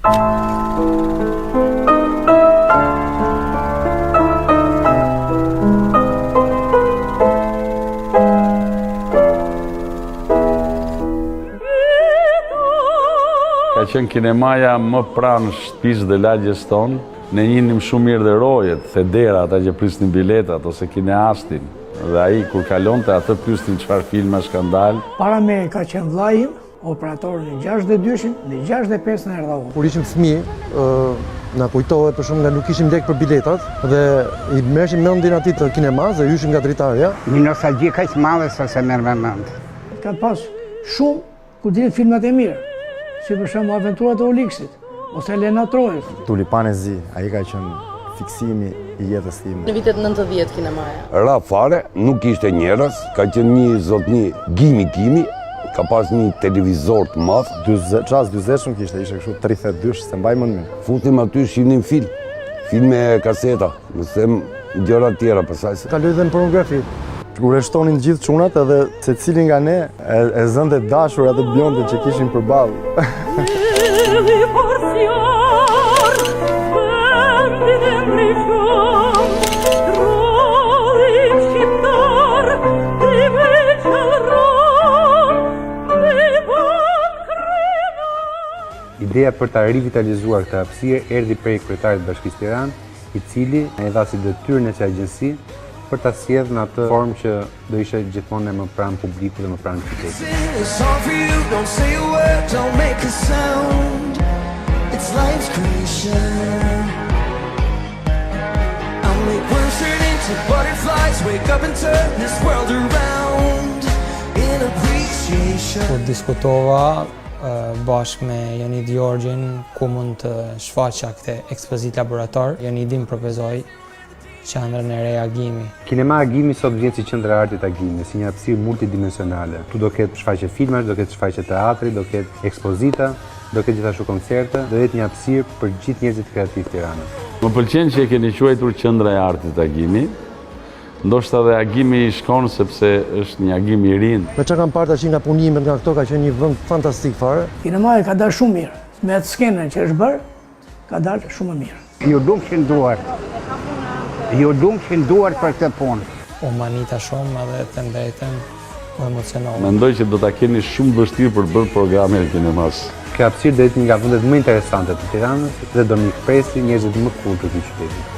Ka qenë kinemaja më pranë shtëpisë dhe lagjes tonë. Ne njihnim shumë mirë dhe rojet, thedera, ata që prisnin biletat, ose kineastin. Dhe ai, kur kalonte, atë pyesnin çfarë filmash kanë dalë. Para me ka qenë vllai im, operator në 62-shin, në 65 në erdha unë. Kur ishim fëmijë, na kujtohet për shumë nga nuk ishim lek për biletat dhe i merrshim mendin aty të kinemas dhe hyshim nga dritarja. Një nostalgji kaq madhe sa se merr me mend. Ka pas shumë ku dinë filmat e mirë, si për shembull Aventurat e Oliksit ose Elena Trojës. Tulipane Zi, ai ka qenë fiksimi i jetës time. Në vitet 90 kinemaja. Ra fare, nuk ishte njerëz, ka qenë një zotni Gimi, ka pas një televizor të madh. 40 shumë kishte, ishte kështu 32, se mbaj më mirë. Futim aty, shihnim filme kaseta, nëse gjëra tjera pasaj se. Kaloj dhe në pornografi. Kur e shtonin gjithë çunat edhe secili nga ne e zënte dashur atë blonde që kishin përballë. Ideja për ta rivitalizuar këtë hapësirë erdhi prej kryetarit të Bashkisë Tiranë, i cili e dha si detyrë në kësaj agjenci për ta sjellë në atë formë që do ishte gjithmonë më pranë publikut dhe më pranë qytetit. Kur diskutova bashkë me Jonid Gjorgjin ku mund të shfaqja këtë ekspozit laborator, Jonidin propozoi qendrën e re Agimi. Kinema Agimi sot vjen si qendra e artit Agimi, si një hapësirë multidimensionale. Tu do ketë shfaqje filmash, do ketë shfaqje teatri, do ketë ekspozita, do ketë gjithashtu koncerte, do jetë një hapësirë për gjithë njerëzit kreativ Tiranës. Më pëlqen që e keni quajtur qendra e artit Agimi. Ndoshta dhe Agimi i shkon sepse është një Agim i ri. Me çka kam parë tash nga punimet nga këto, ka qenë një vend fantastik fare. Kinemaja ka dalë shumë mirë. Me atë skenën që është bërë, ka dalë shumë mirë. Ju dunkëshin duar për këtë punë. U manita shumë edhe të drejtën u emocionova. Mendoj që do ta keni shumë vështirë për bërë programe e kinemas. Kjo hapësirë do jetë një nga vendet më interesante të Tiranës dhe do mikpresi njerëzit më të kultë të këtij qyteti.